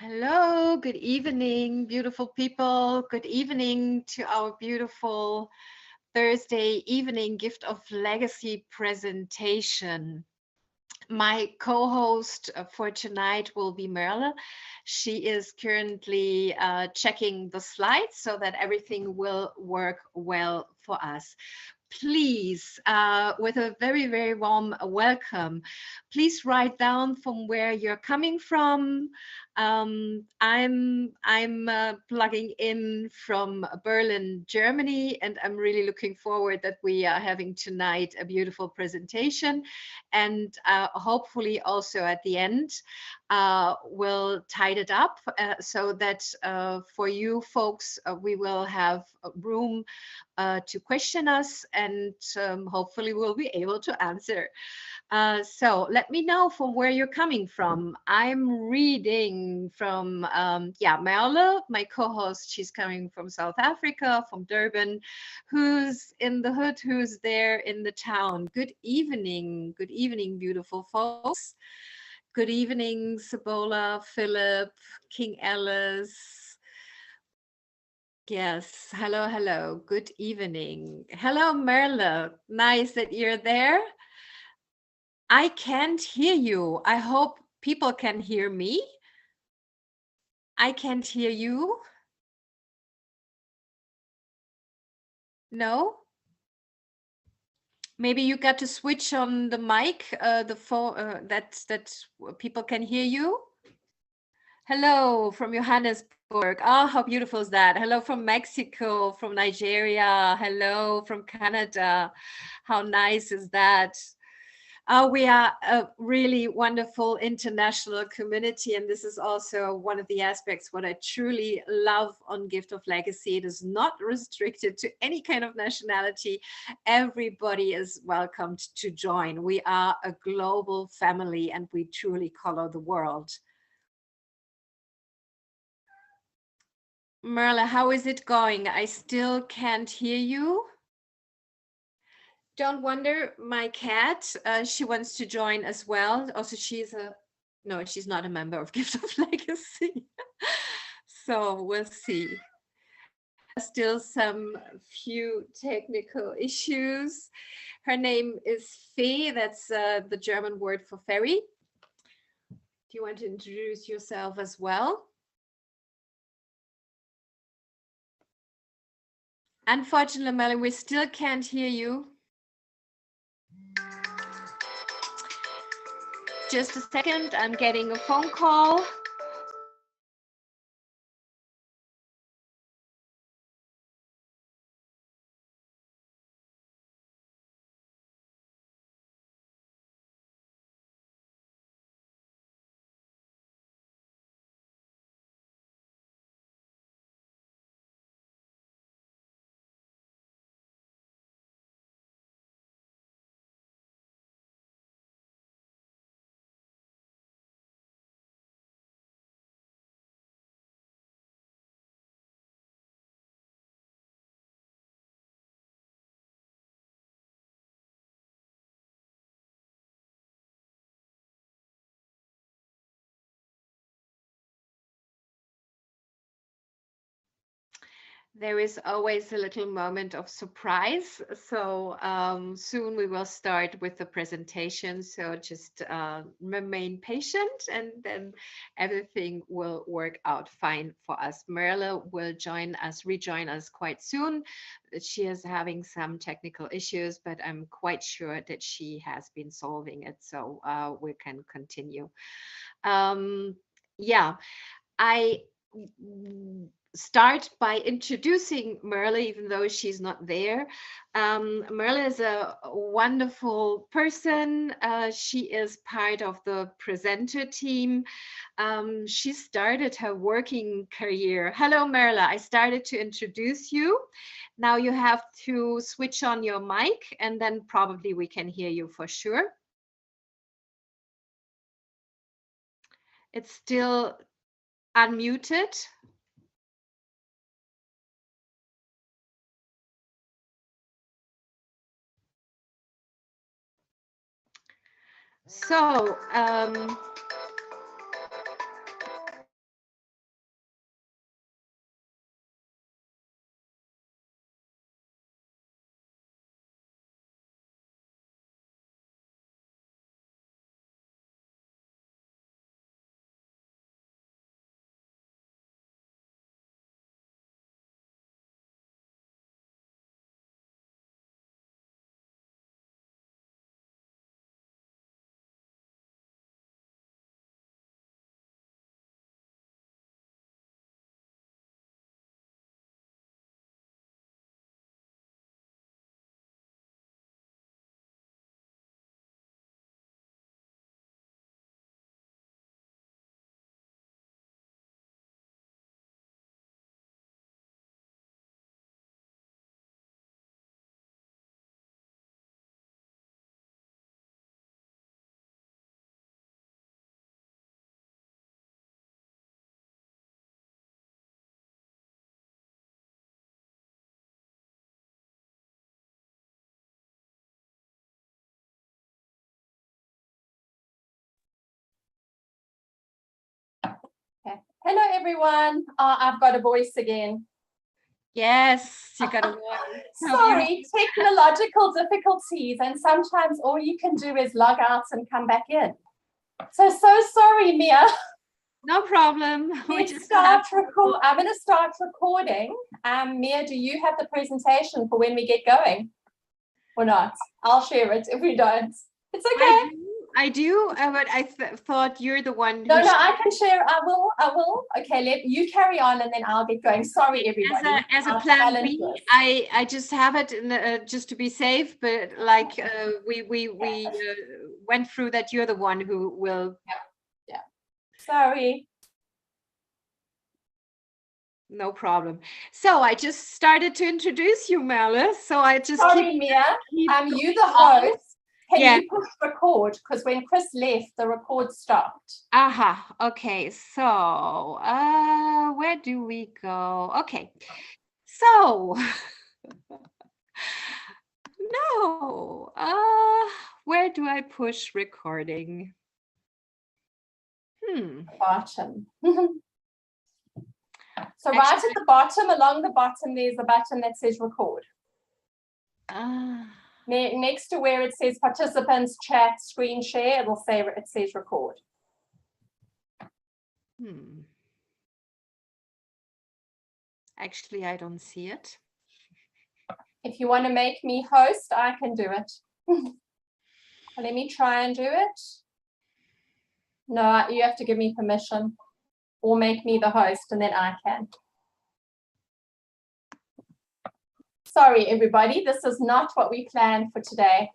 Hello, good evening, beautiful people. Good evening to our beautiful Thursday evening gift of legacy presentation. My co-host for tonight will be Merle. She is currently checking the slides so that everything will work well for us. Please, with a very, very warm welcome, please write down from where you're coming from. I'm plugging in from Berlin, Germany, and I'm really looking forward that we are having tonight a beautiful presentation, and hopefully also at the end we'll tide it up so that for you folks we will have room to question us, and hopefully we'll be able to answer. So let me know from where you're coming from. I'm reading from, yeah, Merle, my co-host. She's coming from South Africa, from Durban. Who's in the hood? Who's there in the town? Good evening, beautiful folks. Good evening, Sabola, Philip, King Ellis. Yes, hello, hello. Good evening. Hello, Merle. Nice that you're there. I can't hear you. I hope people can hear me. I can't hear you. No? Maybe you got to switch on the mic, the phone, that people can hear you. Hello from Johannesburg. Oh, how beautiful is that? Hello from Mexico, from Nigeria. Hello from Canada. How nice is that? We are a really wonderful international community, and this is also one of the aspects what I truly love on Gift of Legacy. It is not restricted to any kind of nationality. Everybody is welcomed to join. We are a global family, and we truly color the world. Merle, how is it going? I still can't hear you. Don't wonder, my cat, she wants to join as well. Also, no, she's not a member of Gift of Legacy. So we'll see. Still some few technical issues. Her name is Fee. That's the German word for fairy. Do you want to introduce yourself as well? Unfortunately, Melanie, we still can't hear you. Just a second, I'm getting a phone call. There is always a little moment of surprise. So soon we will start with the presentation. So just remain patient, and then everything will work out fine for us. Merle will rejoin us quite soon. She is having some technical issues, but I'm quite sure that she has been solving it. So we can continue. Yeah, I start by introducing Merle, even though she's not there. Merle is a wonderful person. She is part of the presenter team. She started her working career. Hello, Merle. I started to introduce you. Now you have to switch on your mic, and then probably we can hear you for sure. It's still unmuted. So, Hello, everyone. I've got a voice again. Yes, you got a voice. Sorry, technological difficulties, and sometimes all you can do is log out and come back in. So sorry, Mia. No problem. I'm going to start recording. Mia, do you have the presentation for when we get going or not? I'll share it if we don't. It's okay. I do, but I thought you're the one. No, I can share. I will. Okay, let you carry on, and then I'll get going. Sorry, everybody. As a plan B, I just have it in, just to be safe. But like we went through that, you're the one who will. Yeah. Sorry. No problem. So I just started to introduce you, Merle. So I just. Sorry, Mia. You the host. Can you push record? Because when Chris left, the record stopped. Aha. Okay. So where do we go? Okay. So no. Where do I push recording? Bottom. So right at the bottom, along the bottom, there's a button that says record. Next to where it says participants, chat, screen share, it says record. Actually, I don't see it. If you want to make me host, I can do it. Let me try and do it. No, you have to give me permission or make me the host, and then I can. Sorry, everybody, this is not what we planned for today.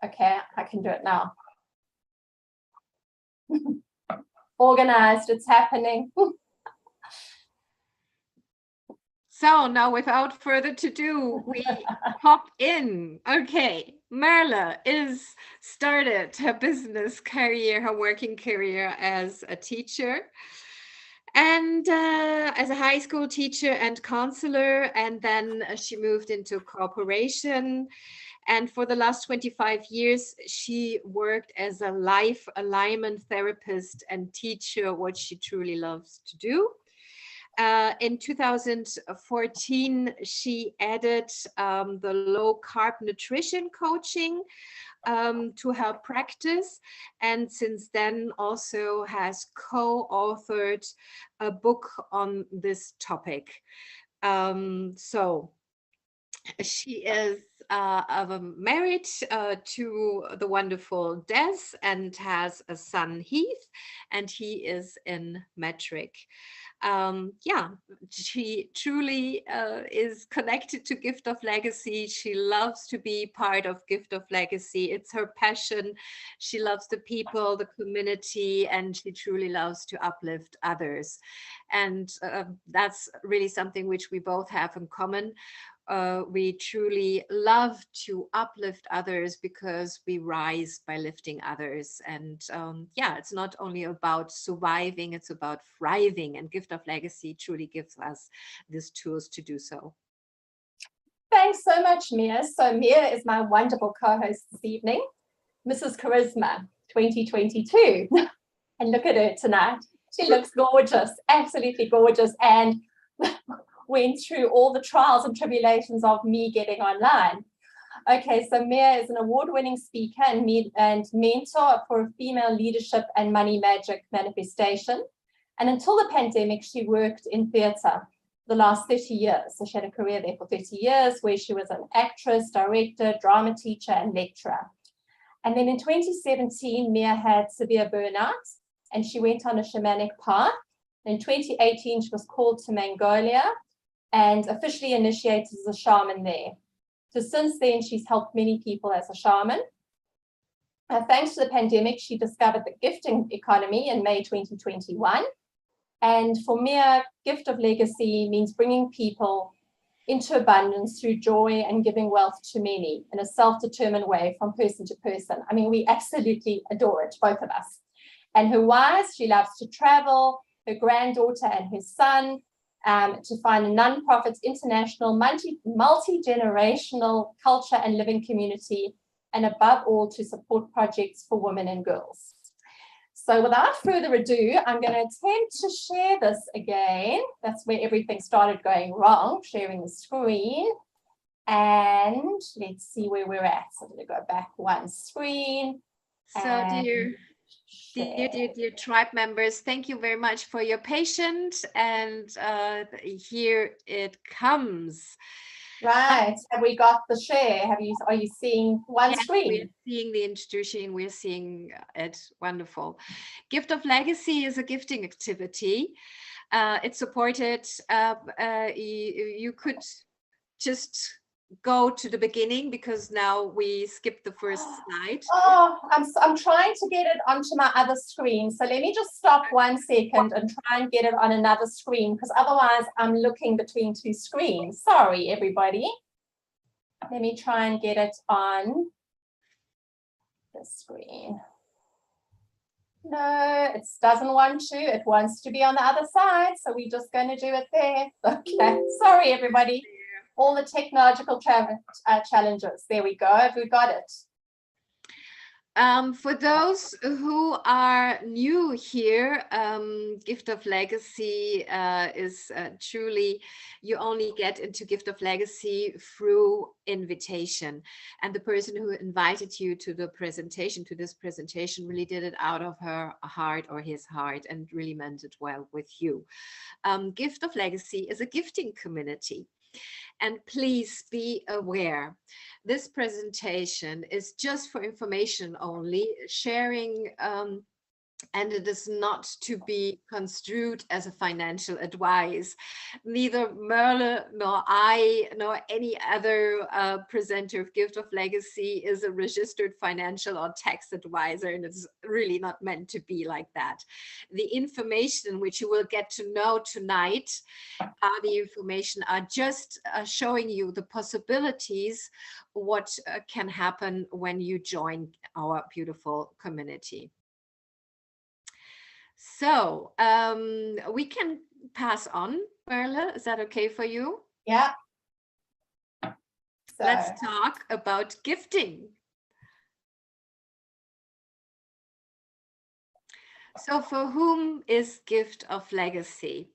Okay, I can do it now. Organized, it's happening. So now, without further ado, we hop in. Okay, Merle is started her business career, her working career as a teacher. And as a high school teacher and counselor, and then she moved into corporation. And for the last 25 years, she worked as a life alignment therapist and teacher, what she truly loves to do. In 2014, she added the low carb nutrition coaching to her practice, and since then also has co-authored a book on this topic. So she is married to the wonderful Des and has a son, Heath, and he is in metric. She truly is connected to Gift of Legacy. She loves to be part of Gift of Legacy. It's her passion. She loves the people, the community, and she truly loves to uplift others. And that's really something which we both have in common. We truly love to uplift others because we rise by lifting others. And it's not only about surviving, it's about thriving. And Gift of Legacy truly gives us these tools to do so. Thanks so much, Mia. So Mia is my wonderful co-host this evening, Mrs. Charisma 2022. And look at her tonight. She looks gorgeous, absolutely gorgeous. And went through all the trials and tribulations of me getting online. Okay, so Mia is an award-winning speaker and mentor for female leadership and money magic manifestation. And until the pandemic, she worked in theatre the last 30 years. So she had a career there for 30 years where she was an actress, director, drama teacher, and lecturer. And then in 2017, Mia had severe burnout and she went on a shamanic path. In 2018, she was called to Mongolia and officially initiated as a shaman there. So since then, she's helped many people as a shaman. Thanks to the pandemic, she discovered the gifting economy in May 2021. And for Mia, Gift of Legacy means bringing people into abundance through joy and giving wealth to many in a self-determined way from person to person. I mean, we absolutely adore it, both of us. And her whys, she loves to travel, her granddaughter and her son, to find a non-profit, international, multi-generational culture and living community, and above all, to support projects for women and girls. So without further ado, I'm going to attempt to share this again. That's where everything started going wrong, sharing the screen. And let's see where we're at. So I'm going to go back one screen. So dear tribe members, thank you very much for your patience. And here it comes. Right. Have we got the share? Are you seeing one screen? We're seeing the introduction. We're seeing it. Wonderful. Gift of Legacy is a gifting activity. It's supported. You could just go to the beginning because now we skipped the first slide. Oh, I'm trying to get it onto my other screen. So let me just stop 1 second and try and get it on another screen, because otherwise I'm looking between two screens. Sorry, everybody. Let me try and get it on the screen. No, it doesn't want to. It wants to be on the other side. So we're just going to do it there. Okay. Sorry, everybody. All the technological challenges. There we go. We got it. For those who are new here, Gift of Legacy is truly, you only get into Gift of Legacy through invitation. And the person who invited you to the presentation, to this presentation, really did it out of her heart or his heart and really meant it well with you. Gift of Legacy is a gifting community. And please be aware, this presentation is just for information only, sharing, and it is not to be construed as a financial advice. Neither Merle nor I nor any other presenter of Gift of Legacy is a registered financial or tax advisor, and it's really not meant to be like that. The information which you will get to know tonight, the information are just showing you the possibilities, what can happen when you join our beautiful community. So we can pass on, Merle. Is that okay for you? Yeah. So let's talk about gifting. So for whom is Gift of Legacy?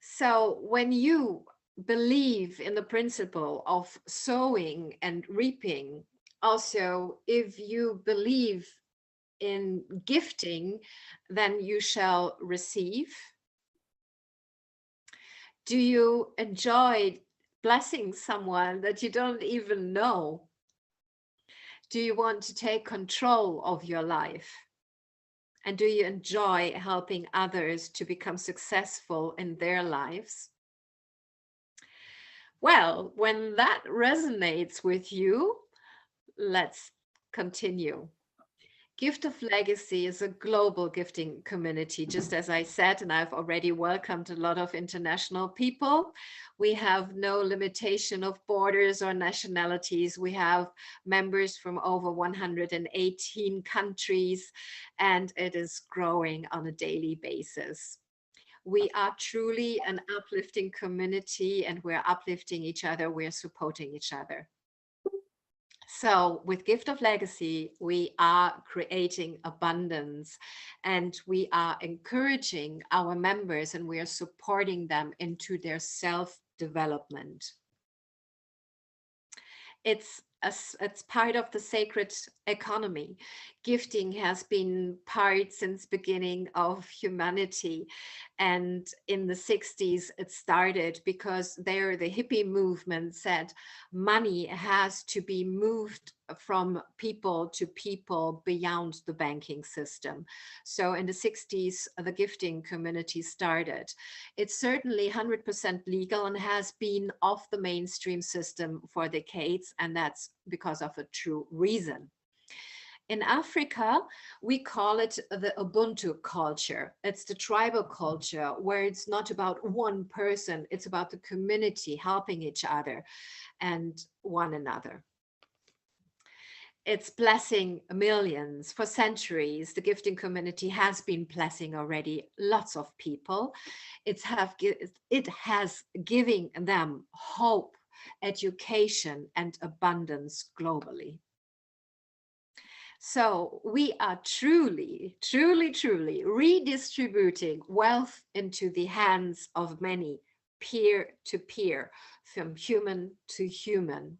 So when you believe in the principle of sowing and reaping, also if you believe in gifting, then you shall receive. Do you enjoy blessing someone that you don't even know? Do you want to take control of your life? And do you enjoy helping others to become successful in their lives? Well, when that resonates with you, let's continue. Gift of Legacy is a global gifting community, just as I said, and I've already welcomed a lot of international people. We have no limitation of borders or nationalities. We have members from over 118 countries, and it is growing on a daily basis. We are truly an uplifting community, and we're uplifting each other. We're supporting each other. So with Gift of Legacy, we are creating abundance, and we are encouraging our members, and we are supporting them into their self-development. It's part of the sacred economy. Gifting has been part since beginning of humanity. And in the 60s, it started because there the hippie movement said money has to be moved from people to people beyond the banking system. So in the 60s, the gifting community started. It's certainly 100% legal and has been off the mainstream system for decades, and that's because of a true reason. In Africa, we call it the Ubuntu culture. It's the tribal culture where it's not about one person, it's about the community helping each other and one another. It's blessing millions. For centuries, the gifting community has been blessing already lots of people. It has given them hope, education, and abundance globally. So we are truly, truly, truly redistributing wealth into the hands of many, peer to peer, from human to human.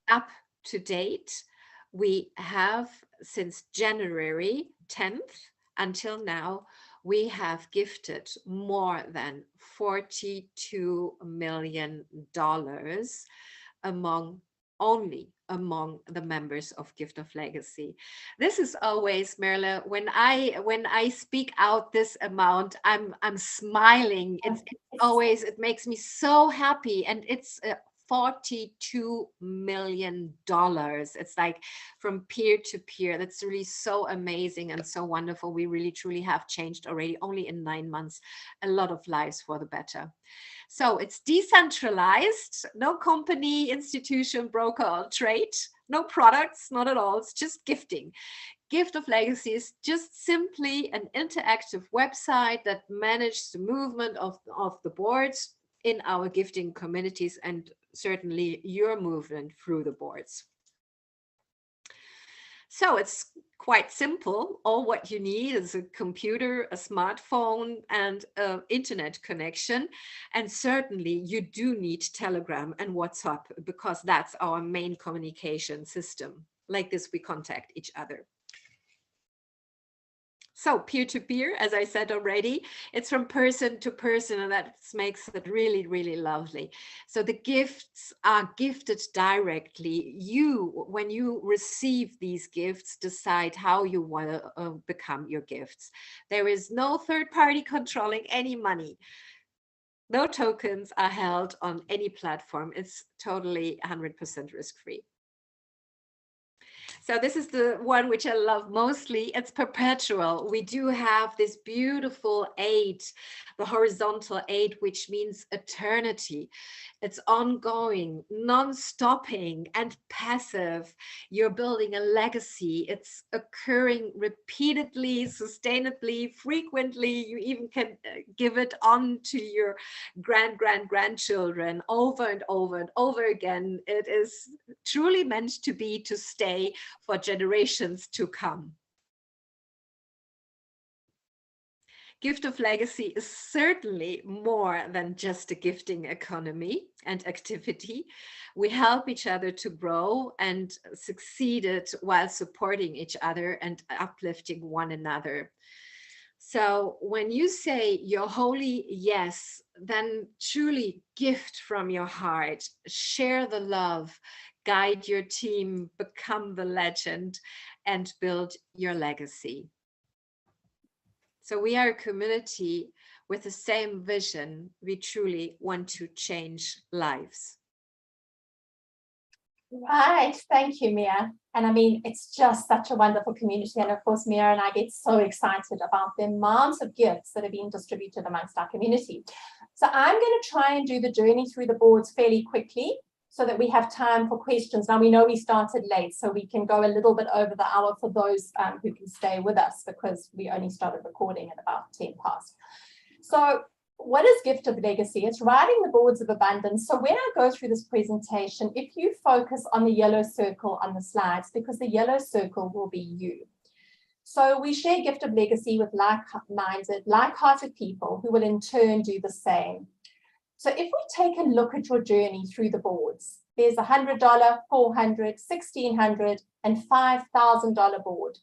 Up to date, we have, since January 10th until now, we have gifted more than $42 million among among the members of Gift of Legacy. This is always, Merle, when I speak out this amount, I'm smiling. It's always, it makes me so happy, and it's $42 million. It's like from peer to peer. That's really so amazing and so wonderful. We really truly have changed already, only in 9 months, a lot of lives for the better. So it's decentralized, no company, institution, broker, or trade, no products, not at all. It's just gifting. Gift of Legacy is just simply an interactive website that manages the movement of the boards in our gifting communities, and certainly your movement through the boards. So it's quite simple. All what you need is a computer, a smartphone, and an internet connection. And certainly you do need Telegram and WhatsApp, because that's our main communication system. Like this, we contact each other. So peer-to-peer, as I said already, it's from person to person, and that makes it really, really lovely. So the gifts are gifted directly. You, when you receive these gifts, decide how you want to become your gifts. There is no third party controlling any money. No tokens are held on any platform. It's totally 100% risk-free. So this is the one which I love mostly. It's perpetual. We do have this beautiful 8, the horizontal 8, which means eternity. It's ongoing, non-stopping, and passive. You're building a legacy. It's occurring repeatedly, sustainably, frequently. You even can give it on to your grandchildren over and over and over again. It is truly meant to be, to stay for generations to come. Gift of Legacy is certainly more than just a gifting economy and activity. We help each other to grow and succeed while supporting each other and uplifting one another. So when you say your holy yes, then truly gift from your heart, share the love, guide your team, become the legend, and build your legacy. So we are a community with the same vision. We truly want to change lives. Right, thank you, Mia. And I mean, it's just such a wonderful community. And of course, Mia and I get so excited about the amount of gifts that are being distributed amongst our community. So I'm going to try and do the journey through the boards fairly quickly so that we have time for questions. Now, we know we started late, so we can go a little bit over the hour for those who can stay with us, because we only started recording at about 10 past. So what is Gift of Legacy? It's riding the boards of abundance. So when I go through this presentation, if you focus on the yellow circle on the slides, because the yellow circle will be you. So we share Gift of Legacy with like-minded, like-hearted people who will in turn do the same. So if we take a look at your journey through the boards, there's $100, $400, $1,600, and $5,000 board.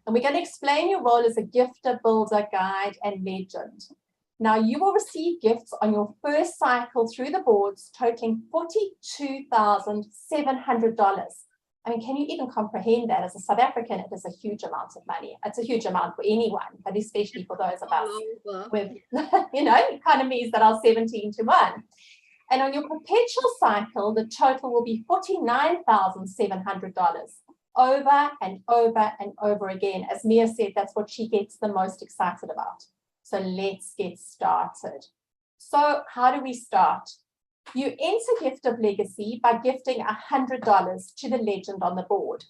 And we're going to explain your role as a gifter, builder, guide, and legend. Now, you will receive gifts on your first cycle through the boards totaling $42,700. I mean, can you even comprehend that? As a South African, it is a huge amount of money. It's a huge amount for anyone, but especially for those of us with, economies that are 17 to 1. And on your perpetual cycle, the total will be $49,700 over and over and over again. As Mia said, that's what she gets the most excited about. So let's get started. So how do we start? You enter Gift of Legacy by gifting $100 to the legend on the board.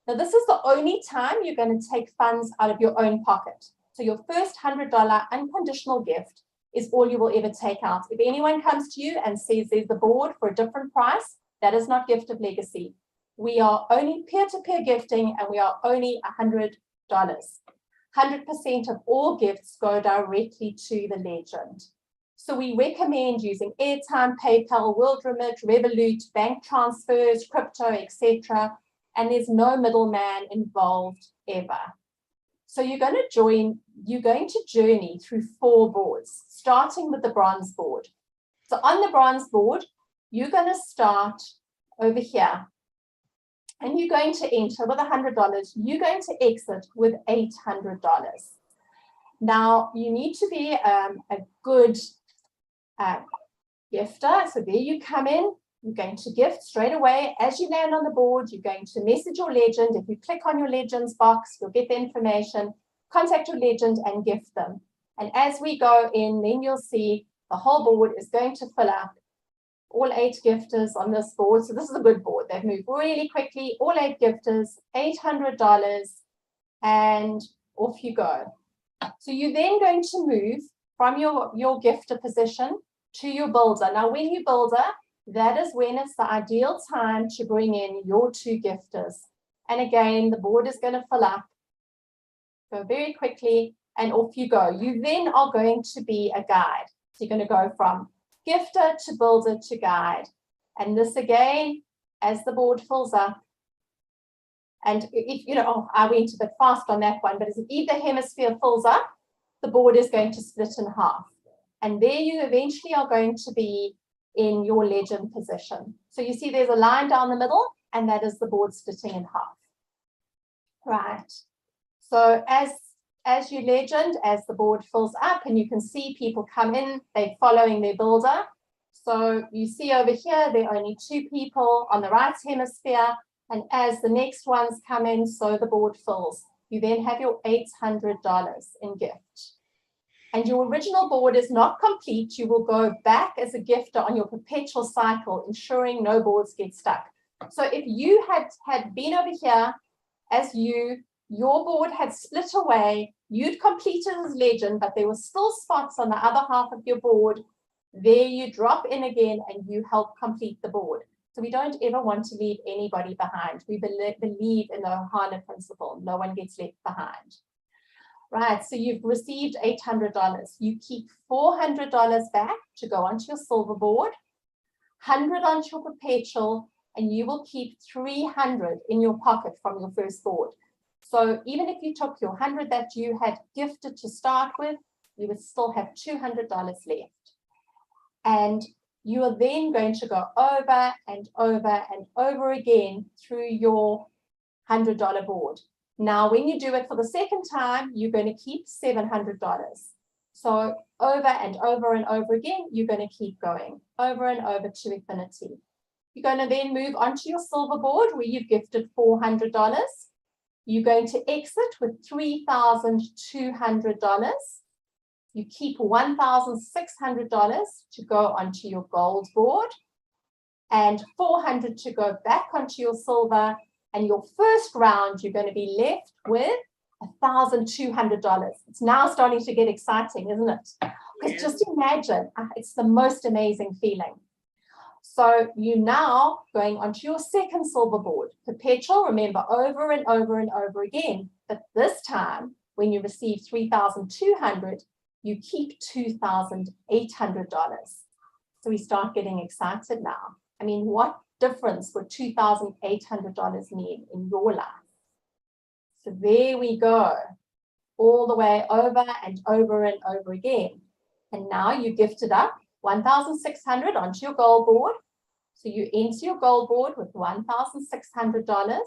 Now, this is the only time you're going to take funds out of your own pocket. So your first $100 unconditional gift is all you will ever take out. If anyone comes to you and says there's the board for a different price, that is not Gift of Legacy. We are only peer-to-peer gifting, and we are only $100. 100% of all gifts go directly to the legend. So we recommend using airtime, PayPal, World Remit, Revolut, bank transfers, crypto, etc. And there's no middleman involved ever. So you're going to journey through 4 boards, starting with the bronze board. So on the bronze board, you're going to start over here. And you're going to enter with $100. You're going to exit with $800. Now, you need to be a good gifter. So there you come in. You're going to gift straight away. As you land on the board, you're going to message your legend. If you click on your legends box, you'll get the information. Contact your legend and gift them. And as we go in, then you'll see the whole board is going to fill up. All 8 gifters on this board. So this is a good board. They've moved really quickly. All 8 gifters, $800, and off you go. So you're then going to move from your gifter position to your builder. Now, when you builder, that is when it's the ideal time to bring in your 2 gifters. And again, the board is going to fill up. Go very quickly, and off you go. You then are going to be a guide. So you're going to go from gifter to builder to guide. And this again, as the board fills up, and if I went a bit fast on that one, but as either hemisphere fills up, the board is going to split in half. And there you eventually are going to be in your legend position. So you see there's a line down the middle, and that is the board splitting in half. Right. So as you legend, as the board fills up, and you can see people come in, they're following their builder. So you see over here, there are only 2 people on the right hemisphere, and as the next ones come in, so the board fills. You then have your $800 in gift. And your original board is not complete. You will go back as a gifter on your perpetual cycle, ensuring no boards get stuck. So if you had been over here as your board had split away, you'd completed as legend, but there were still spots on the other half of your board. There you drop in again and you help complete the board. So we don't ever want to leave anybody behind. We believe in the Ohana principle. No one gets left behind. Right, so you've received $800. You keep $400 back to go onto your silver board, $100 onto your perpetual, and you will keep $300 in your pocket from your first board. So even if you took your $100 that you had gifted to start with, you would still have $200 left. And you are then going to go over and over and over again through your $100 board. Now, when you do it for the second time, you're going to keep $700. So over and over and over again, you're going to keep going over and over to infinity. You're going to then move onto your silver board where you've gifted $400. You're going to exit with $3,200. You keep $1,600 to go onto your gold board and $400 to go back onto your silver. And your first round, you're going to be left with $1,200. It's now starting to get exciting, isn't it? Because just imagine, it's the most amazing feeling. So you now going onto your second silver board, perpetual, remember, over and over and over again. But this time, when you receive $3,200, you keep $2,800. So we start getting excited now. I mean, what difference would $2,800 mean in your life? So there we go, all the way over and over and over again. And now you gifted up $1,600 onto your gold board. So you enter your gold board with $1,600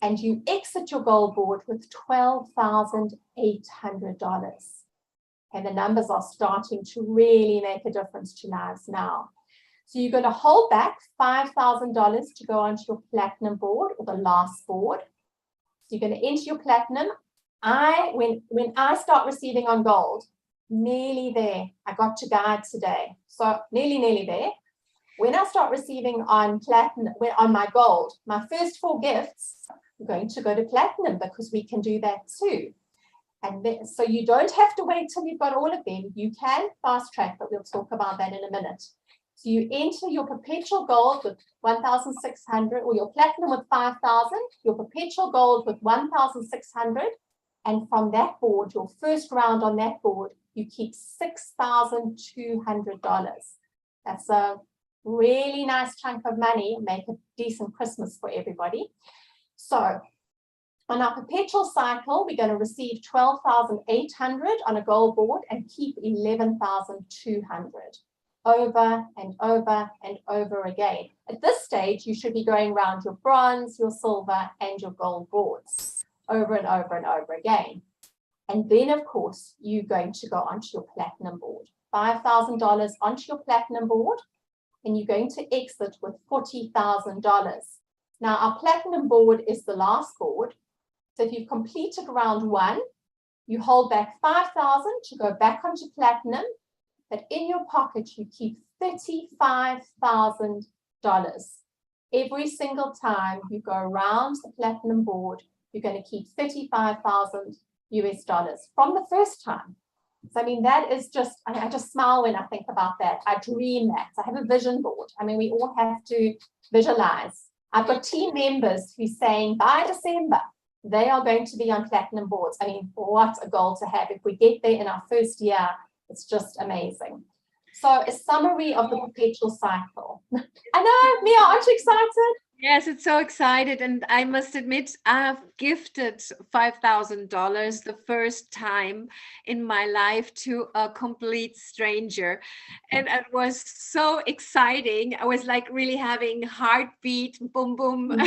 and you exit your gold board with $12,800. And the numbers are starting to really make a difference to lives now. So you're going to hold back $5,000 to go onto your platinum board or the last board. So you're going to enter your platinum. When I start receiving on gold, nearly there. I got to guide today. So nearly there. When I start receiving on platinum, on my gold, my first 4 gifts, I'm going to go to platinum because we can do that too. And then, so you don't have to wait till you've got all of them. You can fast track, but we'll talk about that in a minute. So you enter your perpetual gold with 1,600, or your platinum with 5,000, your perpetual gold with 1,600, and from that board, your first round on that board, you keep $6,200. That's a really nice chunk of money, make a decent Christmas for everybody. So on our perpetual cycle, we're going to receive 12,800 on a gold board and keep 11,200 over and over and over again. At this stage, you should be going around your bronze, your silver, and your gold boards over and over and over again. And then, of course, you're going to go onto your platinum board. $5,000 onto your platinum board, and you're going to exit with $40,000. Now, our platinum board is the last board. So if you've completed round one, you hold back 5,000 to go back onto platinum, but in your pocket, you keep $35,000. Every single time you go around the platinum board, you're going to keep 35,000 US dollars from the first time. So, I mean, that is just, I just smile when I think about that. I dream that. I have a vision board. I mean, we all have to visualize. I've got team members who are saying by December, they are going to be on platinum boards. I mean, what a goal to have. If we get there in our first year, it's just amazing. So a summary of the perpetual cycle. I know, Mia, aren't you excited? Yes, it's so excited. And I must admit, I've gifted $5,000 the first time in my life to a complete stranger. And it was so exciting. I was like really having heartbeat, boom, boom,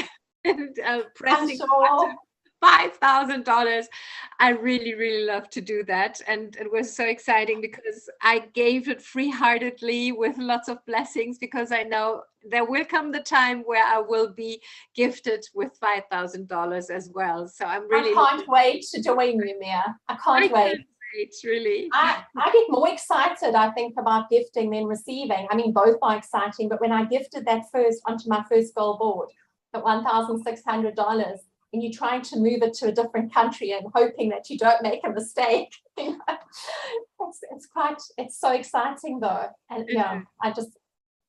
and pressing the button. $5,000. I really, really love to do that. And it was so exciting because I gave it free-heartedly with lots of blessings, because I know there will come the time where I will be gifted with $5,000 as well. So I'm really— I can't wait to join you, Mia. I can't wait. It's really— I get more excited, I think, about gifting than receiving. I mean, both are exciting, but when I gifted that first onto my first gold board at $1,600, and you're trying to move it to a different country and hoping that you don't make a mistake. It's so exciting though. And yeah, I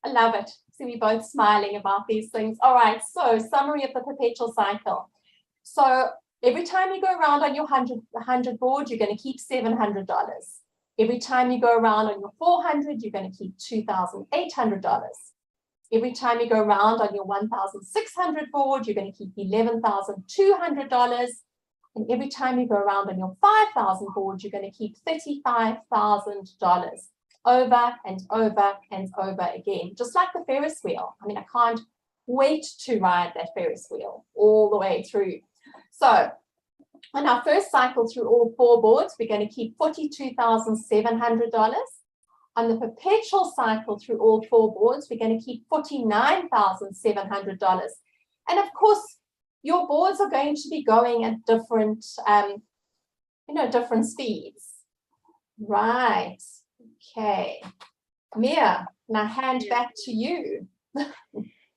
love it. See, we both smiling about these things. All right, so summary of the perpetual cycle. So every time you go around on your 100 board, you're going to keep $700. Every time you go around on your 400, you're going to keep $2,800. Every time you go around on your 1,600 board, you're going to keep $11,200. And every time you go around on your 5,000 board, you're going to keep $35,000 over and over and over again, just like the Ferris wheel. I mean, I can't wait to ride that Ferris wheel all the way through. So on our first cycle through all four boards, we're going to keep $42,700. On the perpetual cycle through all four boards, we're going to keep $49,700. And of course, your boards are going to be going at different, different speeds. Right. Okay. Mia, now hand back to you.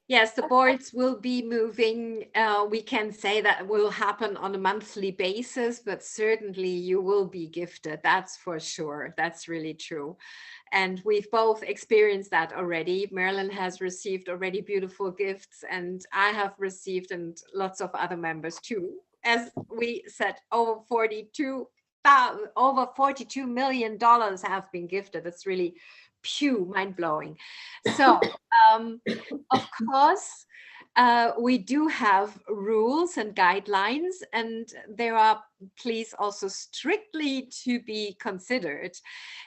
Yes, the boards will be moving. We can say that will happen on a monthly basis, but certainly you will be gifted. That's for sure. That's really true. And we've both experienced that already. Merlin has received already beautiful gifts, and I have received, and lots of other members too. As we said, over $42 million have been gifted. It's really mind-blowing. So of course we do have rules and guidelines, and there are, please, also strictly to be considered.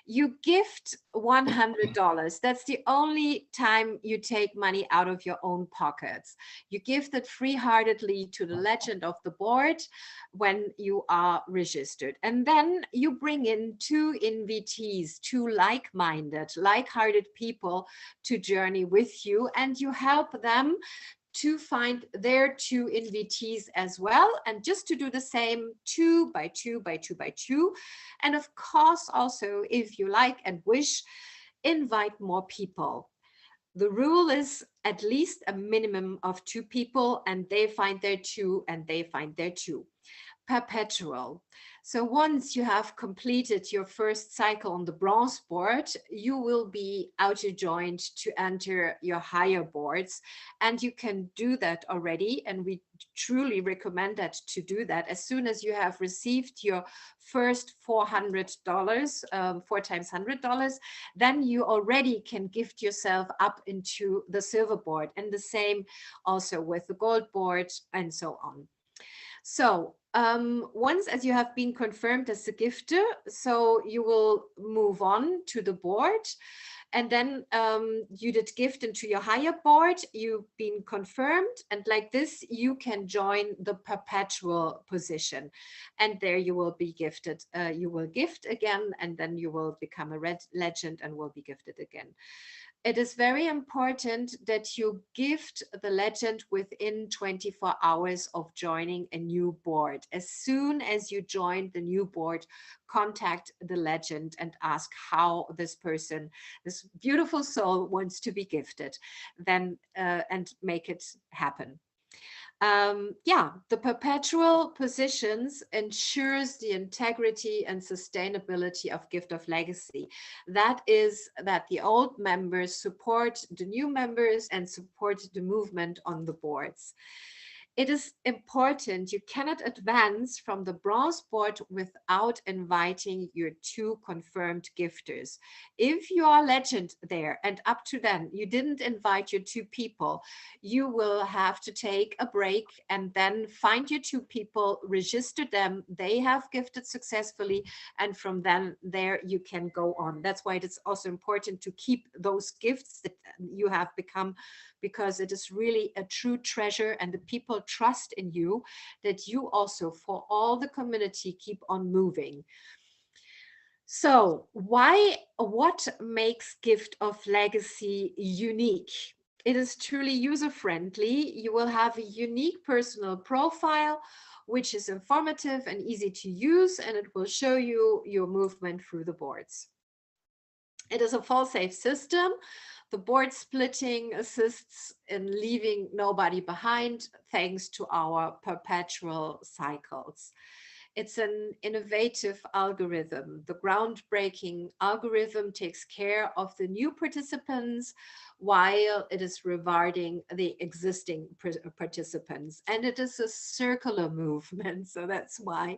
You gift $100. That's the only time you take money out of your own pockets. You gift it free-heartedly to the legend of the board when you are registered. And then you bring in two invitees, two like-minded, like-hearted people to journey with you, and you help them to find their two invitees as well, and just to do the same 2 by 2 by 2 by 2. And of course, also, if you like and wish, invite more people. The rule is at least a minimum of 2 people, and they find their 2 and they find their 2. perpetual. So once you have completed your first cycle on the bronze board, you will be auto-joined to enter your higher boards. And you can do that already. And we truly recommend that to do that as soon as you have received your first $400, 4 times $100, then you already can gift yourself up into the silver board. And the same also with the gold board and so on. So once as you have been confirmed as a gifter, so you will move on to the board. And then you did gift into your higher board, you've been confirmed. And like this, you can join the perpetual position. And there you will be gifted. You will gift again, and then you will become a legend and will be gifted again. It is very important that you gift the legend within 24 hours of joining a new board. As soon as you join the new board, contact the legend and ask how this person, this beautiful soul, wants to be gifted, then and make it happen. Yeah, the perpetual positions ensures the integrity and sustainability of Gift of Legacy. That is that the old members support the new members and support the movement on the boards. It is important, you cannot advance from the bronze board without inviting your 2 confirmed gifters. If you are legend there and up to then you didn't invite your 2 people, you will have to take a break and then find your 2 people, register them, they have gifted successfully, and from then there you can go on. That's why it's also important to keep those gifts that you have become, because it is really a true treasure and the people trust in you, that you also for all the community keep on moving. So what makes Gift of Legacy unique? It is truly user-friendly. You will have a unique personal profile, which is informative and easy to use, and it will show you your movement through the boards. It is a fall-safe system. The board splitting assists in leaving nobody behind thanks to our perpetual cycles. It's an innovative algorithm. The groundbreaking algorithm takes care of the new participants while it is rewarding the existing participants. And it is a circular movement. So that's why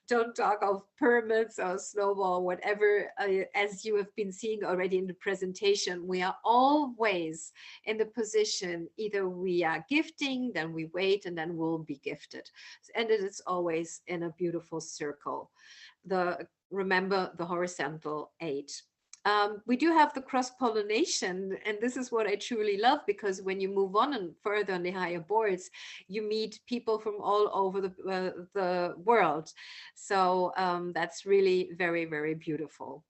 don't talk of pyramids or snowball, whatever, as you have been seeing already in the presentation, we are always in the position, either we are gifting, then we wait, and then we'll be gifted. And it is always in a beautiful circle. Remember the horizontal 8. We do have the cross-pollination, and this is what I truly love, because when you move on and further on the higher boards, you meet people from all over the world. So that's really very, very beautiful.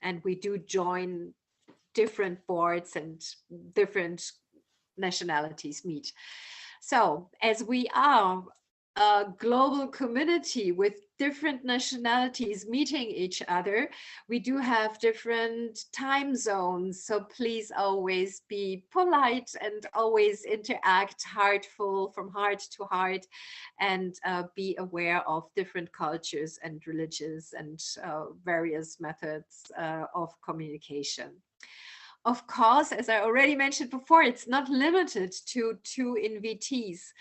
And we do join different boards and different nationalities meet. So as we are a global community with different nationalities meeting each other, we do have different time zones. So please always be polite and always interact heartful, from heart to heart, and be aware of different cultures and religions and various methods of communication. Of course, as I already mentioned before, it's not limited to 2 invitees.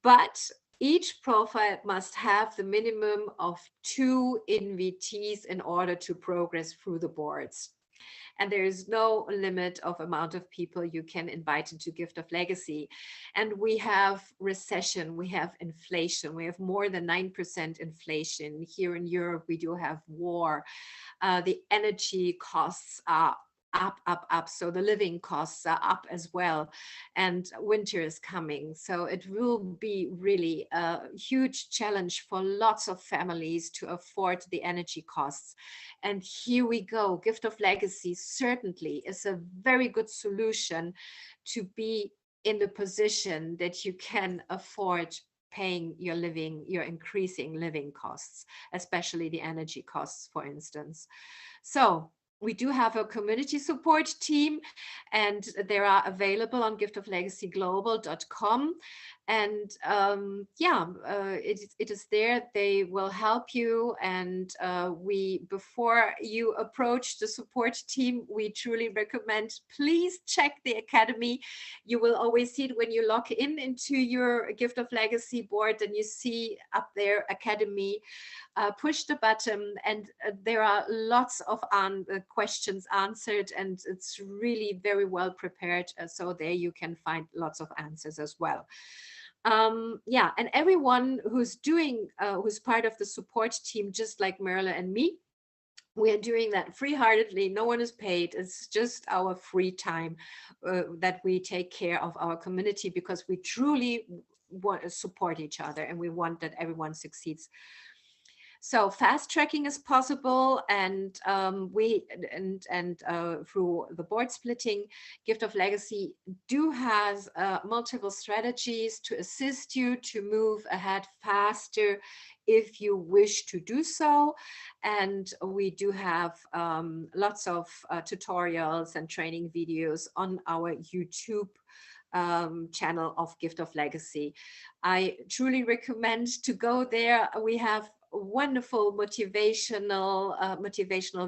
But each profile must have the minimum of 2 invitees in order to progress through the boards. And there is no limit of amount of people you can invite into Gift of Legacy. And we have recession, we have inflation, we have more than 9% inflation. Here in Europe, we do have war. The energy costs are up. So the living costs are up as well. And winter is coming. So it will be really a huge challenge for lots of families to afford the energy costs. And here we go. Gift of Legacy certainly is a very good solution to be in the position that you can afford paying your increasing living costs, especially the energy costs, for instance. So we do have a community support team, and they are available on giftoflegacyglobal.com. And it is there. They will help you. And before you approach the support team, we truly recommend, please check the academy. You will always see it when you log in into your Gift of Legacy board, and you see up there academy. Push the button, and there are lots of questions answered, and it's really very well prepared. So there you can find lots of answers as well. Yeah, and everyone who's part of the support team, just like Merle and me, we are doing that free-heartedly. No one is paid. It's just our free time that we take care of our community, because we truly want to support each other, and we want that everyone succeeds. So fast tracking is possible, and through the board splitting, Gift of Legacy has multiple strategies to assist you to move ahead faster if you wish to do so. And we do have lots of tutorials and training videos on our YouTube channel of Gift of Legacy. I truly recommend to go there. We have wonderful motivational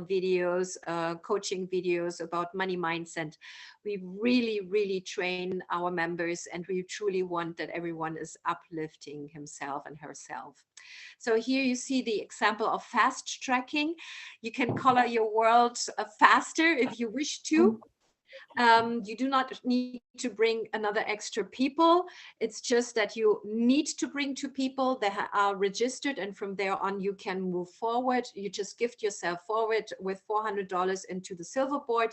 videos, coaching videos about money mindset. We really train our members, and we truly want that everyone is uplifting himself and herself. So here you see the example of fast tracking. You can color your world faster if you wish to. You do not need to bring another extra people. It's just that you need to bring two people that are registered, and from there on you can move forward. You just gift yourself forward with $400 into the silver board.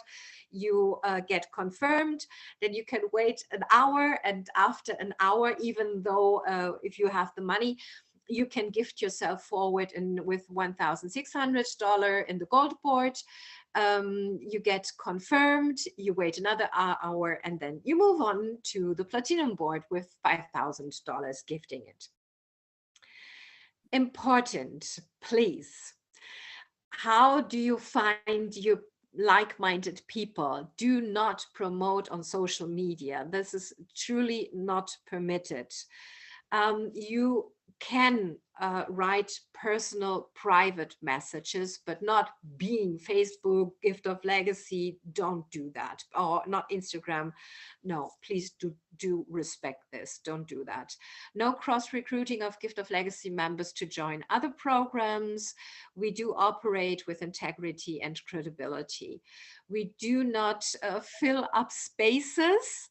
You get confirmed. Then you can wait an hour, and after an hour, even though if you have the money, you can gift yourself forward with $1,600 in the gold board. You get confirmed, you wait another hour, and then you move on to the platinum board with $5,000 gifting it. Important, please. How do you find your like-minded people? Do not promote on social media. This is truly not permitted. You can write personal private messages, but not being Facebook, Gift of Legacy. Don't do that. Or not Instagram. No, please do respect this. Don't do that. No cross recruiting of Gift of Legacy members to join other programs. We do operate with integrity and credibility. We do not fill up spaces.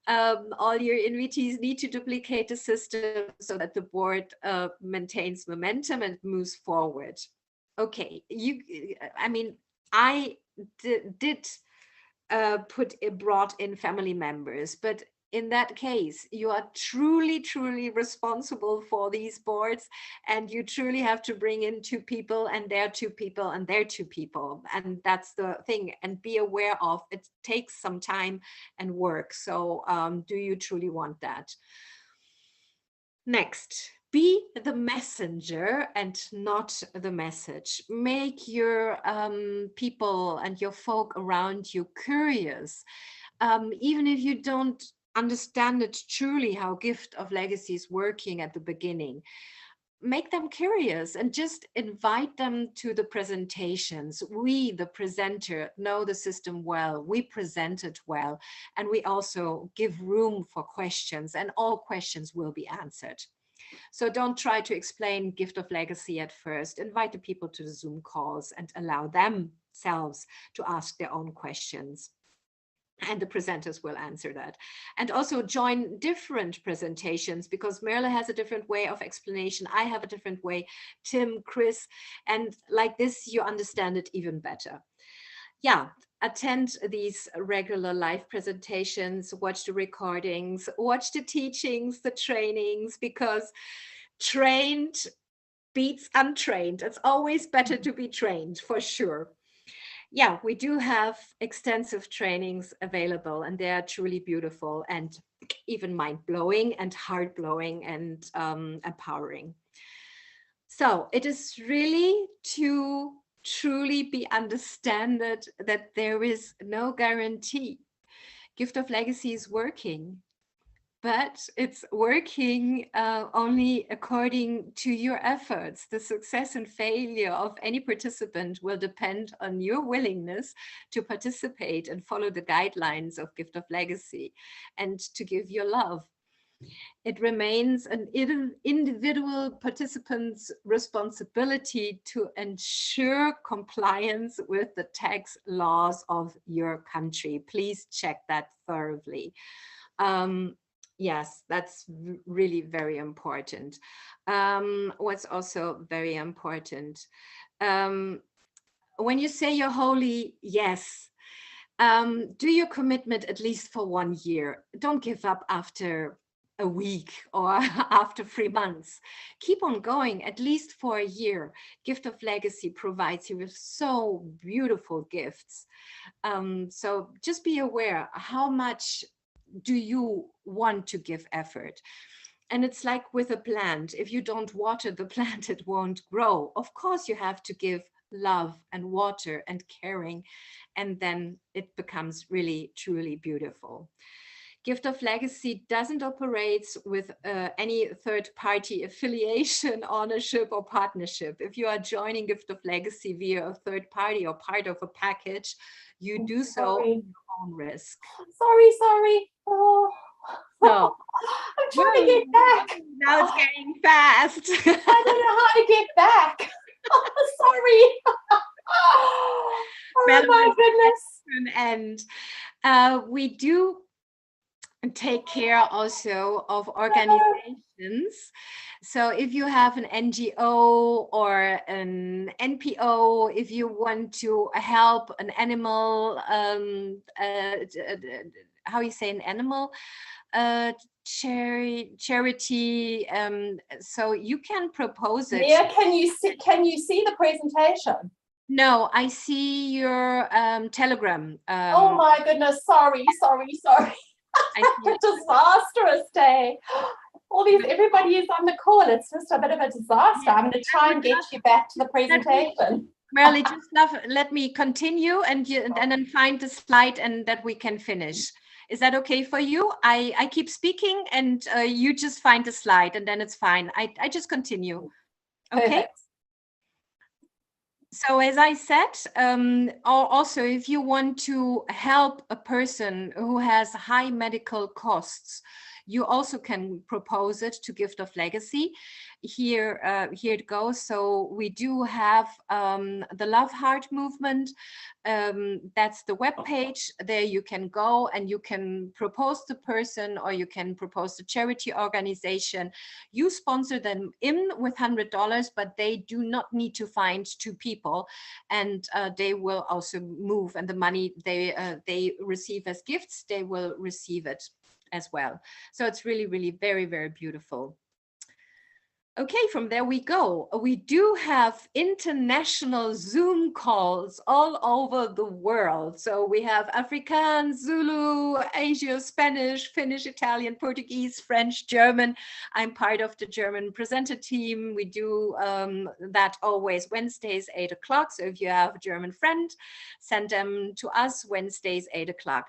All your invitees need to duplicate the system so that the board maintains momentum and moves forward. Okay, I did brought in family members, but in that case, you are truly responsible for these boards, and you truly have to bring in two people, and their two people, and their two people. And that's the thing. And be aware of it takes some time and work. So do you truly want that? Next, be the messenger and not the message. Make your people and your folk around you curious. Even if you don't understand it truly how Gift of Legacy is working at the beginning, make them curious and just invite them to the presentations. We, the presenter, know the system well. We present it well, and we also give room for questions, and all questions will be answered. So don't try to explain Gift of Legacy at first. Invite the people to the Zoom calls and allow themselves to ask their own questions, and the presenters will answer that. And also join different presentations, because Merle has a different way of explanation. I have a different way, Tim, Chris, and like this, you understand it even better. Yeah, attend these regular live presentations, watch the recordings, watch the teachings, the trainings, because trained beats untrained. It's always better to be trained, for sure. Yeah, we do have extensive trainings available, and they are truly beautiful and even mind-blowing and heart-blowing and empowering. So it is really to truly be understood that there is no guarantee. Gift of Legacy is working, but it's working only according to your efforts. The success and failure of any participant will depend on your willingness to participate and follow the guidelines of Gift of Legacy and to give your love. It remains an individual participant's responsibility to ensure compliance with the tax laws of your country. Please check that thoroughly. Yes, that's really very important. What's also very important, when you say you're holy, yes, do your commitment at least for 1 year. Don't give up after a week or after 3 months. Keep on going at least for a year. Gift of Legacy provides you with so beautiful gifts. So just be aware, how much do you want to give effort? And it's like with a plant. If you don't water the plant, it won't grow. Of course, you have to give love and water and caring, and then it becomes really, truly beautiful. Gift of Legacy doesn't operate with any third-party affiliation, ownership, or partnership. If you are joining Gift of Legacy via a third party or part of a package, you do so at your own risk. Sorry. Oh. So, I'm trying to get back. Now it's getting fast. I don't know how to get back. Sorry. Oh my goodness. An end. We do take care also of organizations. So if you have an NGO or an NPO, if you want to help an animal, how you say an animal, charity, so you can propose it. Mia, can you see the presentation? No, I see your Telegram. Oh my goodness, sorry. Disastrous day. Everybody is on the call. It's just a bit of a disaster. I'm going to try and get you back to the presentation. Merle, just let me continue and then find the slide and that we can finish. Is that okay for you? I keep speaking and you just find the slide and then it's fine. I just continue. Okay. Perfect. So as I said, also if you want to help a person who has high medical costs, you also can propose it to Gift of Legacy. Here it goes. So we do have the Love Heart movement. That's the web page. There you can go and you can propose the person or you can propose the charity organization. You sponsor them in with $100, but they do not need to find two people, and they will also move. And the money they receive as gifts, they will receive it as well. So it's really, really very, very beautiful. Okay, from there we go. We do have international Zoom calls all over the world. So we have Afrikaans, Zulu, Asia, Spanish, Finnish, Italian, Portuguese, French, German. I'm part of the German presenter team. We do that always Wednesdays, 8 o'clock. So if you have a German friend, send them to us Wednesdays, 8 o'clock.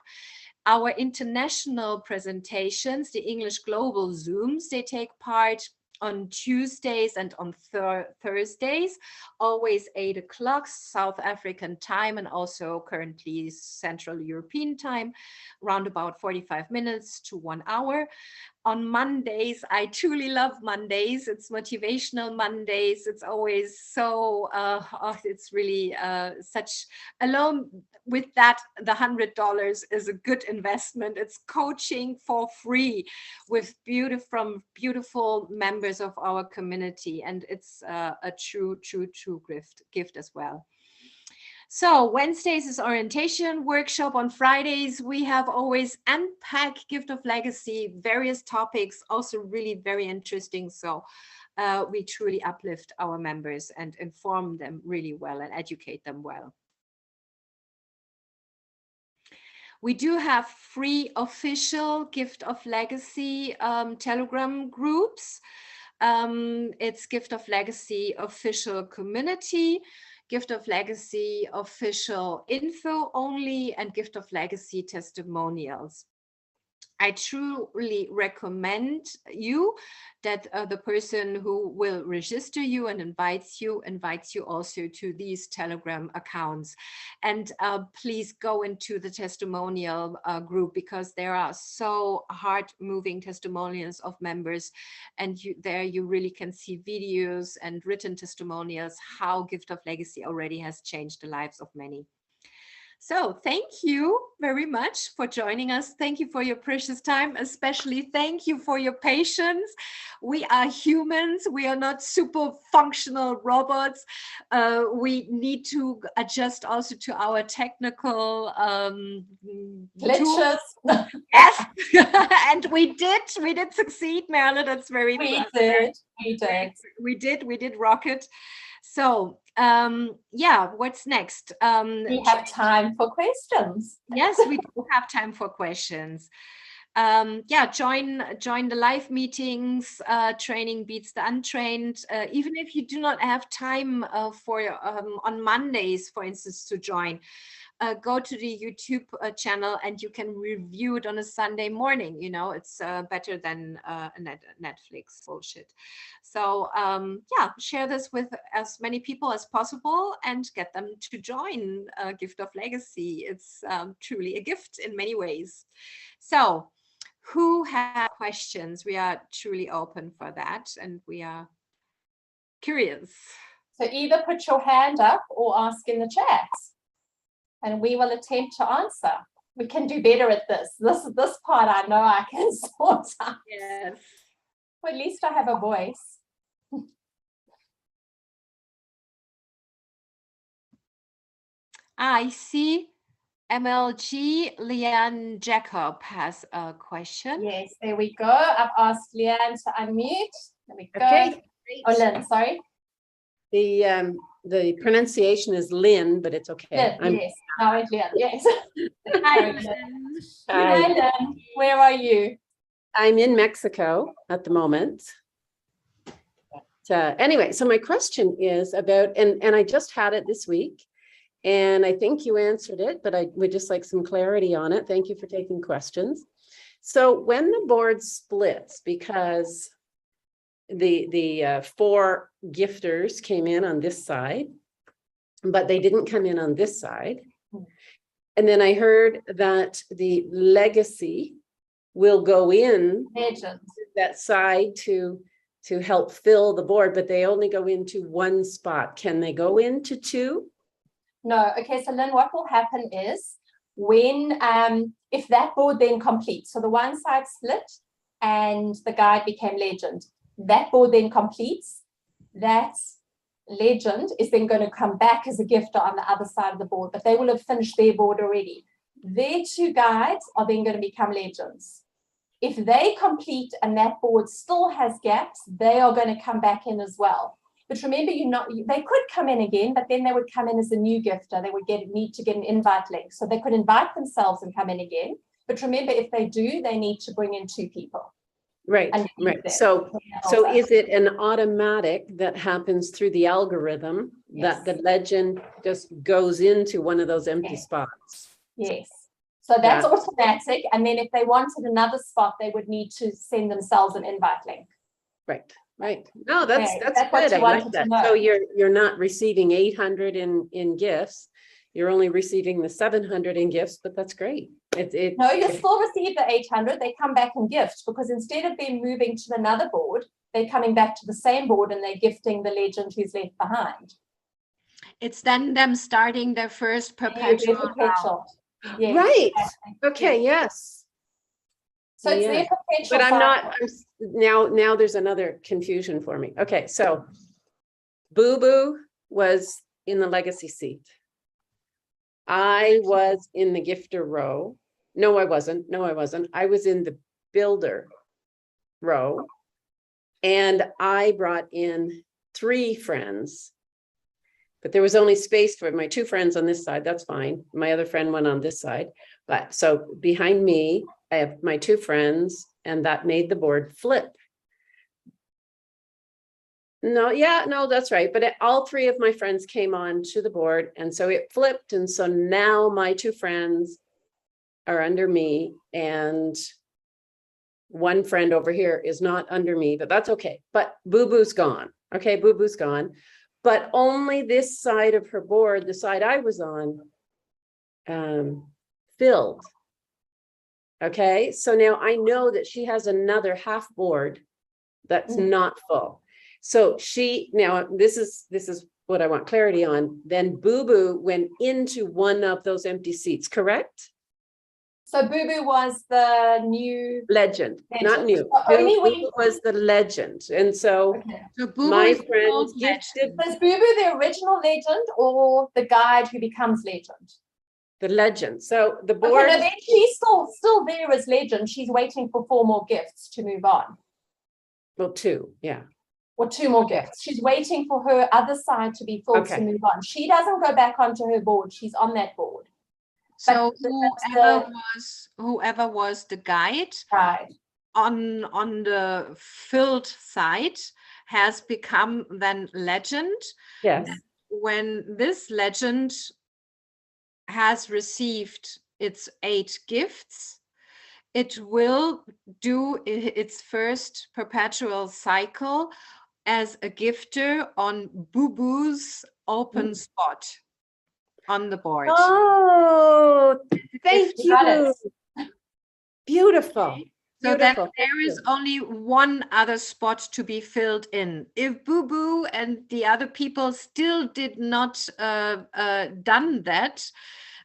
Our international presentations, the English Global Zooms, they take part on Tuesdays and on Thursdays, always 8 o'clock South African time and also currently Central European time, around about 45 minutes to 1 hour. On Mondays, I truly love Mondays. It's motivational Mondays. It's always so, it's really such, alone with that, the $100 is a good investment. It's coaching for free with beautiful members of our community. And it's a true gift as well. So Wednesdays is orientation workshop. On Fridays, we have always Unpack Gift of Legacy, various topics, also really very interesting. So we truly uplift our members and inform them really well and educate them well. We do have free official Gift of Legacy Telegram groups. It's Gift of Legacy official community, Gift of Legacy official info only, and Gift of Legacy testimonials. I truly recommend you that the person who will register you and invites you also to these Telegram accounts. And please go into the testimonial group, because there are so heart-moving testimonials of members, and there you really can see videos and written testimonials how Gift of Legacy already has changed the lives of many. So thank you very much for joining us. Thank you for your precious time. Especially thank you for your patience. We are humans. We are not super functional robots. We need to adjust also to our technical glitches. Yes, and we did succeed, Merle. That's very We did rock it. So yeah, what's next? We have time for questions. Yes, we do have time for questions. Yeah, join the live meetings. Training beats the untrained. Even if you do not have time for on Mondays, for instance, to join, go to the YouTube channel and you can review it on a Sunday morning. You know, it's better than Netflix bullshit. So yeah, share this with as many people as possible and get them to join Gift of Legacy. It's truly a gift in many ways. So who has questions? We are truly open for that, and we are curious. So either put your hand up or ask in the chat, and we will attempt to answer. We can do better at this. This part I know I can sort out. Yes. Well, at least I have a voice. I see MLG Leanne Jacob has a question. Yes, there we go. I've asked Leanne to unmute. There we go. Okay. Oh, Lynn, sorry. The pronunciation is Lynn, but it's okay. Lynn, yes. No, it's Leanne. Yes. Hi, Lynn. Hi. Hi, Lynn. Where are you? I'm in Mexico at the moment. Anyway, so my question is about, and I just had it this week, and I think you answered it, but I would just like some clarity on it. Thank you for taking questions. So when the board splits, because the 4 gifters came in on this side, but they didn't come in on this side. And then I heard that the legacy will go in that side to help fill the board, but they only go into 1 spot. Can they go into 2? No. Okay, so Lynn, what will happen is when if that board then completes, so the one side split and the guide became legend, that board then completes, that legend is then going to come back as a gifter on the other side of the board, but they will have finished their board already. Their 2 guides are then going to become legends. If they complete and that board still has gaps, they are going to come back in as well. But remember, they could come in again, but then they would come in as a new gifter. They would need to get an invite link. So they could invite themselves and come in again. But remember, if they do, they need to bring in 2 people. Right, right. So is it an automatic that happens through the algorithm that the legend just goes into one of those empty spots? Yes. So that's automatic. And then if they wanted another spot, they would need to send themselves an invite link. Right. Right. No, that's good. I like that. So you're not receiving 800 in gifts. You're only receiving the 700 in gifts, but that's great. No, you still receive the 800. They come back in gift, because instead of them moving to another board, they're coming back to the same board and they're gifting the legend who's left behind. It's then them starting their first perpetual. Yes, right. Okay. Yes. So it's their potential. But I'm not. Now there's another confusion for me. Okay, so Boo Boo was in the legacy seat. I was in the gifter row. No, I wasn't. I was in the builder row, and I brought in 3 friends, but there was only space for my 2 friends on this side. That's fine. My other friend went on this side, but so behind me, I have my 2 friends, and that made the board flip. No, that's right. But all 3 of my friends came on to the board, and so it flipped. And so now my 2 friends are under me, and one friend over here is not under me, but that's okay. But Boo Boo's gone. Okay, Boo Boo's gone. But only this side of her board, the side I was on, filled. Okay, so now I know that she has another half board that's not full. So now this is what I want clarity on. Then Boo Boo went into one of those empty seats, correct? So Boo Boo was the new Legend, not new. So only Boo Boo was the legend. And so So Boo my is the friend old gifted Was Boo Boo the original legend or the guide who becomes legend? the legend. So the Okay, board, no, then she's still there as legend. She's waiting for 4 more gifts to move on. well, 2, yeah. Or 2 more gifts. She's waiting for her other side to be full to move on. She doesn't go back onto her board. She's on that board. So whoever was the guide on the filled side has become then legend. Yes. When this legend has received its 8 gifts, it will do its first perpetual cycle as a gifter on Boo Boo's open spot on the board. Oh, thank you. Beautiful. Okay. So then there is only one other spot to be filled in. If Boo Boo and the other people still did not done that,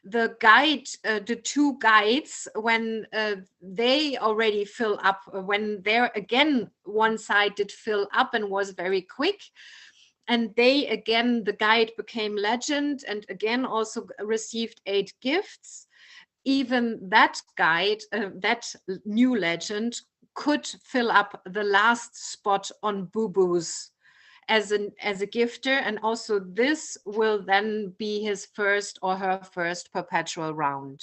the guide, the 2 guides, when they already fill up, when there again one side did fill up and was very quick, and they again, the guide became legend and again also received 8 gifts. Even that guide, that new legend, could fill up the last spot on Boo Boo's as a gifter, and also this will then be his first or her first perpetual round.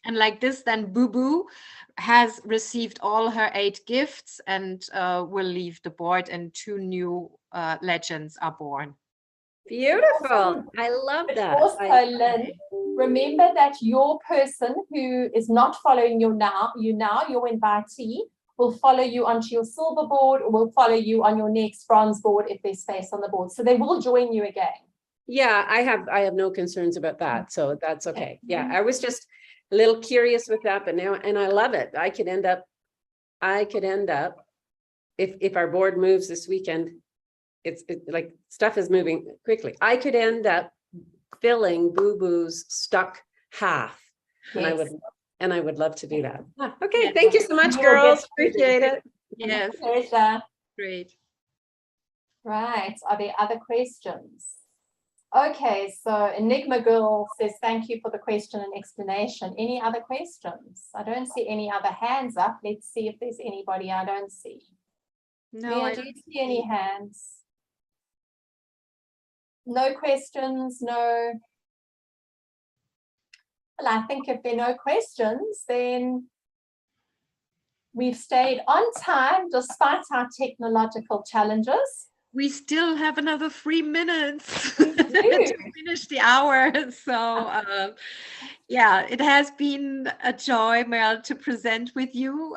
And like this, then Boo Boo has received all her 8 gifts and will leave the board, and 2 new legends are born. Beautiful. I love that. Also, Lynn, remember that your person who is not following your your invitee, will follow you onto your silver board, or will follow you on your next bronze board if there's space on the board. So they will join you again. Yeah, I have no concerns about that. So that's okay. Yeah, I was just a little curious with that, but now, and I love it. I could end up if our board moves this weekend, it's like stuff is moving quickly. I could end up filling Boo Boo's stuck half. Yes. And I would love to do that. Okay, Yes. thank you so much, girls. Appreciate it. Yes. Pleasure. Great. Right. Are there other questions? Okay, so Enigma Girl says, thank you for the question and explanation. Any other questions? I don't see any other hands up. Let's see if there's anybody I don't see. No, I do you don't see any hands? No questions, no. Well, I think if there are no questions, then we've stayed on time despite our technological challenges. We still have another 3 minutes We do. to finish the hour. So yeah, it has been a joy, Merle, to present with you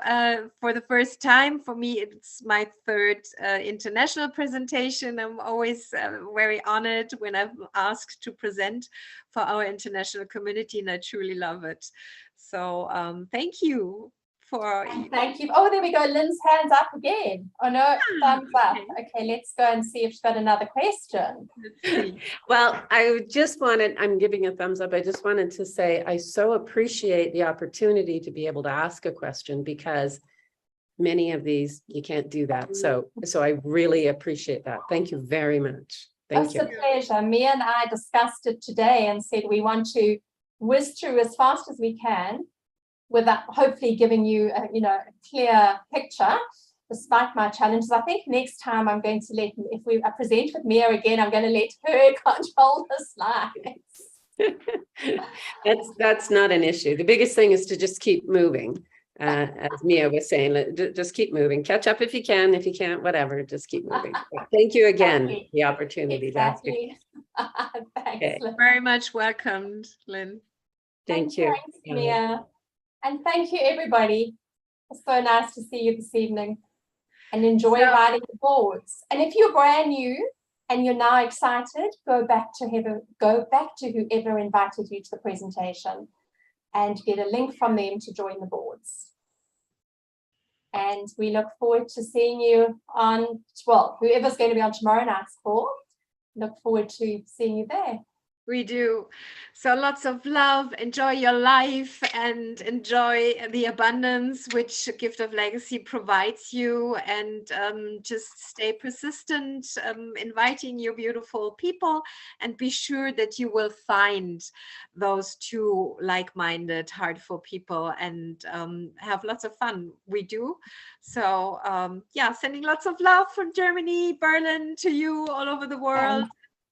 for the first time. For me, it's my 3rd international presentation. I'm always very honored when I'm asked to present for our international community, and I truly love it. So thank you. Thank you. Oh, there we go. Lynn's hands up again. Oh no, thumbs up. Okay, let's go and see if she's got another question. Well, I'm giving a thumbs up. I just wanted to say I so appreciate the opportunity to be able to ask a question, because many of these you can't do that. So I really appreciate that. Thank you very much. Thank you. It's a pleasure. Mia and I discussed it today and said we want to whiz through as fast as we can, without hopefully giving you a clear picture despite my challenges. I think next time I'm going to if we present with Mia again, I'm going to let her control the slides. That's not an issue. The biggest thing is to just keep moving. As Mia was saying, just keep moving. Catch up if you can. If you can't, whatever, just keep moving. Thank you again for the opportunity. Exactly. Thanks, Okay. Lynn. Very much welcomed, Lynn. Thank you. Thanks, Mia. And thank you, everybody. It's so nice to see you this evening and enjoy So- riding the boards. And if you're brand new and you're now excited, go back to whoever invited you to the presentation and get a link from them to join the boards. And we look forward to seeing you on, well, whoever's going to be on tomorrow night's call. Look forward to seeing you there. We do. So lots of love, enjoy your life and enjoy the abundance which Gift of Legacy provides you, and just stay persistent, inviting your beautiful people, and be sure that you will find those two like-minded, heartful people, and have lots of fun. We do. So yeah, sending lots of love from Germany, Berlin to you all over the world.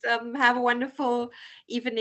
Have a wonderful evening.